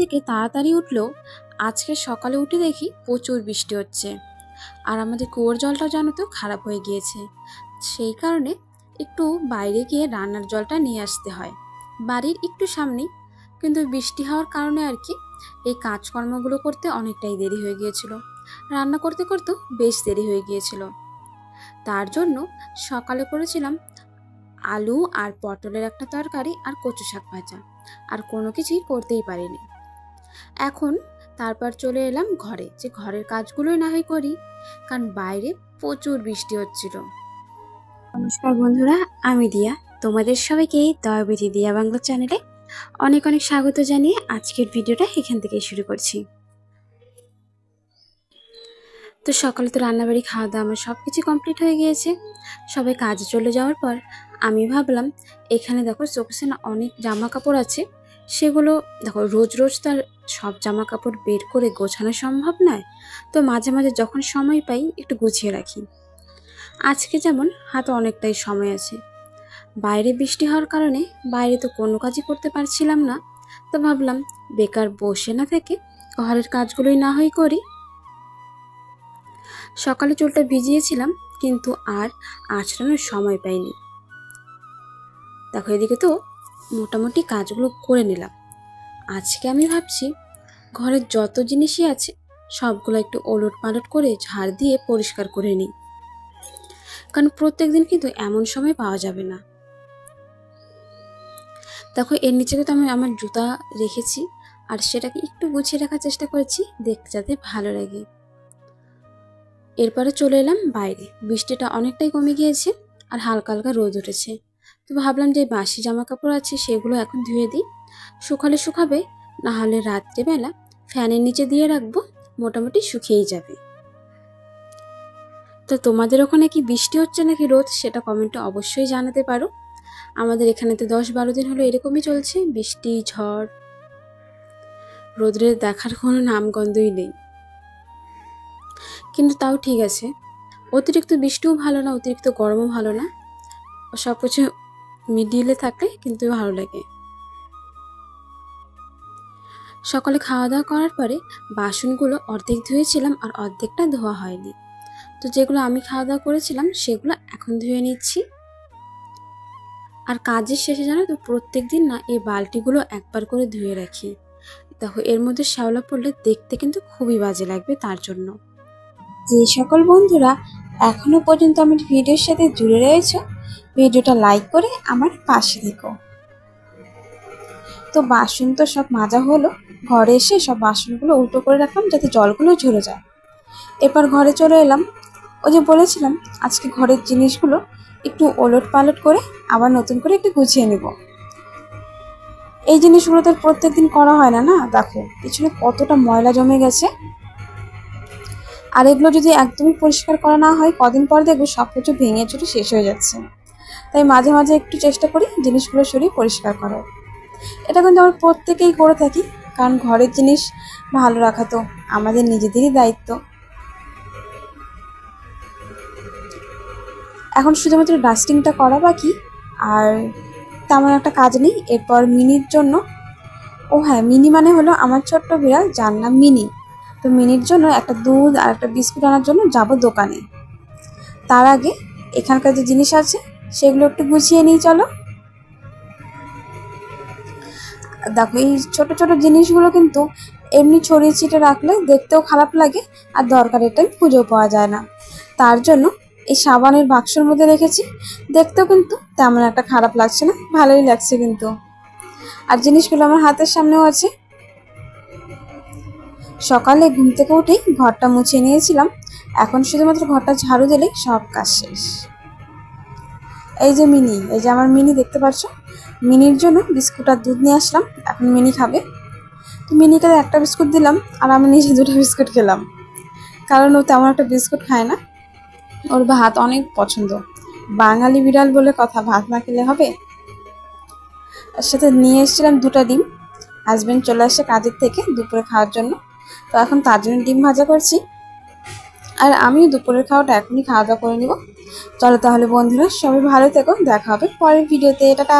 থেকে তাড়াতাড়ি উঠলেও আজকে সকালে উঠে দেখি প্রচুর বৃষ্টি হচ্ছে। আর আমাদের কুয়োর জলটাও জানো তো খারাপ হয়ে গিয়েছে। সেই কারণে একটু বাইরে গিয়ে রান্নার জলটা নিয়ে আসতে হয়, বাড়ির একটু সামনেই। কিন্তু বৃষ্টি হওয়ার কারণে আর কি এই কাজকর্মগুলো করতে অনেকটাই দেরি হয়ে গিয়েছিল। রান্না করতে করতেও বেশ দেরি হয়ে গিয়েছিল। তার জন্য সকালে করেছিলাম আলু আর পটলের একটা তরকারি আর কচু শাক ভাজা, আর কোনো কিছুই করতেই পারিনি। এখন তারপর চলে এলাম ঘরে, যে ঘরের কাজগুলোই না হয় করি, কারণ বাইরে প্রচুর বৃষ্টি হচ্ছিল। নমস্কার বন্ধুরা, আমি দিয়া। তোমাদের সবাইকে দয়াবিধি দিয়া বাংলা চ্যানেলে অনেক অনেক স্বাগত জানিয়ে আজকের ভিডিওটা এখান থেকে শুরু করছি। তো সকালে তো রান্নাবাড়ি খাওয়া দাওয়া আমার সব কিছু কমপ্লিট হয়ে গিয়েছে। সবাই কাজে চলে যাওয়ার পর আমি ভাবলাম এখানে দেখো চোখে না অনেক জামা কাপড় আছে, সেগুলো দেখো রোজ রোজ তার সব জামা কাপড় বের করে গোছানো সম্ভব নয়। তো মাঝে মাঝে যখন সময় পাই একটু গুছিয়ে রাখি। আজকে যেমন হাতে অনেকটাই সময় আছে, বাইরে বৃষ্টি হওয়ার কারণে বাইরে তো কোনো কাজই করতে পারছিলাম না। তো ভাবলাম বেকার বসে না থেকে ঘরের কাজগুলোই না হয় করি। সকালে চুলটা ভিজিয়েছিলাম কিন্তু আর আঁচড়ানোর সময় পাইনি। দেখো এদিকে তো মোটামুটি কাজগুলো করে নিলাম। আজকে আমি ভাবছি ঘরের যত জিনিসই আছে সবগুলো একটু ওলট পালট করে ঝাড় দিয়ে পরিষ্কার করে নিই, কারণ প্রত্যেক দিন কিন্তু এমন সময় পাওয়া যাবে না। দেখো এর নিচে কিন্তু আমি আমার জুতা রেখেছি, আর সেটাকে একটু গুছিয়ে রাখার চেষ্টা করেছি দেখতে যাতে ভালো লাগে। এরপরে চলে এলাম বাইরে। বৃষ্টিটা অনেকটাই কমে গিয়েছে আর হালকা হালকা রোদ উঠেছে। তো ভাবলাম যে বাসি জামা কাপড় আছে সেগুলো এখন ধুয়ে দিই, শুকালে শুকাবে, না হলে রাত্রেবেলা ফ্যানের নিচে দিয়ে রাখবো, মোটামুটি শুকিয়েই যাবে। তো তোমাদের ওখানে কি বৃষ্টি হচ্ছে নাকি রোদ, সেটা কমেন্টে অবশ্যই জানাতে পারো। আমাদের এখানে তো 10-12 দিন হলো এরকমই চলছে, বৃষ্টি ঝড়, রোদ্রের দেখার কোনো নামগন্ধই নেই। কিন্তু তাও ঠিক আছে, অতিরিক্ত বৃষ্টিও ভালো না, অতিরিক্ত গরমও ভালো না, সব কিছু মিডিলে থাকলে কিন্তু ভালো লাগে। সকালে খাওয়া দাওয়া করার পরে বাসনগুলো অর্ধেক ধুয়েছিলাম আর অর্ধেকটা ধোয়া হয়নি। তো যেগুলো আমি খাওয়া দাওয়া করেছিলাম সেগুলো এখন ধুয়ে নিচ্ছি। আর কাজের শেষে জানো তো প্রত্যেক দিন না এই বালতিগুলো একবার করে ধুয়ে রাখি। দেখো এর মধ্যে শ্যাওলা পড়লে দেখতে কিন্তু খুবই বাজে লাগবে। তার জন্য যে সকল বন্ধুরা এখনো পর্যন্ত আমার ভিডিওর সাথে জুড়ে রয়েছে, ভিডিওটা লাইক করে আমার পাশে থেকো। তো বাসন তো সব মাজা হলো, ঘরে এসে সব বাসনগুলো উল্টো করে রাখলাম যাতে জলগুলো ঝরে যায়। এরপর ঘরে চলে এলাম। ওই যে বলেছিলাম আজকে ঘরের জিনিসগুলো একটু ওলট পালট করে আবার নতুন করে একটু গুছিয়ে নেব। এই জিনিসগুলো তো প্রত্যেকদিন করা হয় না, না দেখো পিছনে কতটা ময়লা জমে গেছে। আর এগুলো যদি একদমই পরিষ্কার করা না হয় কদিন পর দেখবো সব কিছু ভেঙে চুরে শেষ হয়ে যাচ্ছে। তাই মাঝে মাঝে একটু চেষ্টা করি জিনিসগুলো সরিয়ে পরিষ্কার করার। এটা কিন্তু আমরা প্রত্যেকেই করে থাকি, কারণ ঘরের জিনিস ভালো রাখা তো আমাদের নিজেদেরই দায়িত্ব। এখন শুধুমাত্র ডাস্টিংটা করা বাকি, আর তেমন একটা কাজ নেই। এরপর মিনির জন্য, ও হ্যাঁ মিনি মানে হলো আমার ছোট্ট বিড়াল, যার নাম মিনি। তো মিনির জন্য একটা দুধ আর একটা বিস্কুট আনার জন্য যাব দোকানে। তার আগে এখানকার যে জিনিস আছে সেগুলো একটু গুছিয়ে নিই চলো। দেখো এই ছোট ছোট জিনিসগুলো কিন্তু এমনি ছড়িয়ে ছিটে রাখলে দেখতেও খারাপ লাগে, আর দরকারের টাইম খুঁজেও পাওয়া যায় না। তার জন্য এই সাবানের বাক্সের মধ্যে রেখেছি, দেখতেও কিন্তু তেমন একটা খারাপ লাগছে না, ভালোই লাগছে কিন্তু। আর জিনিসগুলো আমার হাতের সামনেও আছে। সকালে ঘুম থেকে উঠেই ঘরটা মুছে নিয়েছিলাম, এখন শুধুমাত্র ঘরটা ঝাড়ু দিলেই সব কাজ শেষ। এই যে মিনি, এই যে আমার মিনি দেখতে পাচ্ছ, মিনির জন্য বিস্কুট আর দুধ নিয়ে আসলাম, এখন মিনি খাবে। তো মিনিকে একটা বিস্কুট দিলাম আর আমি নিজে 2টা বিস্কুট খেলাম, কারণ ও তেমন একটা বিস্কুট খায় না, ওর ভাত অনেক পছন্দ। বাঙালি বিড়াল বলে কথা, ভাত না খেলে হবে। তার সাথে নিয়ে এসেছিলাম 2টা ডিম, হাজব্যান্ড চলে আসছে কাজের থেকে দুপুরে খাওয়ার জন্য। তো এখন তার জন্য ডিম ভাজা করছি, আর আমিও দুপুরের খাওয়াটা এখনই খাওয়া দাওয়া করে নিব। চলো তাহলে বন্ধুরা সবাই ভালো থেকো, দেখা হবে পরের ভিডিওতে, টাটা।